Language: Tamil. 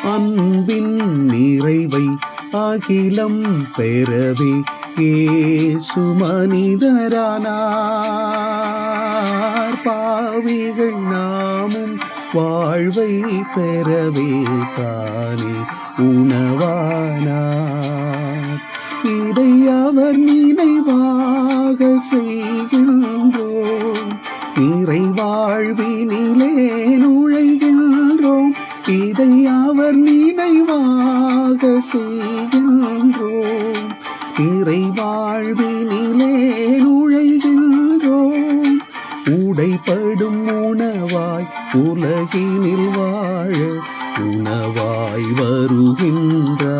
அன்பின் நிறைவை அகிலம் பெறவே இயேசு மனிதரானார். பாவிகள் நாமும் வாழ்வை பெறவே தானே உணவானார். இதை அவர் நினைவாக செய்கின்றோம். நிறைவாழ்வினிலே நுழைகின்றோம். இதை அவர் நினைவாக செய்கின்றோம். நிறைவாழ்வினிலே நுழைகின்றோம். உடைபடும் உணவாய் உலகினில் வாழ உணவாய் வருகின்றார்.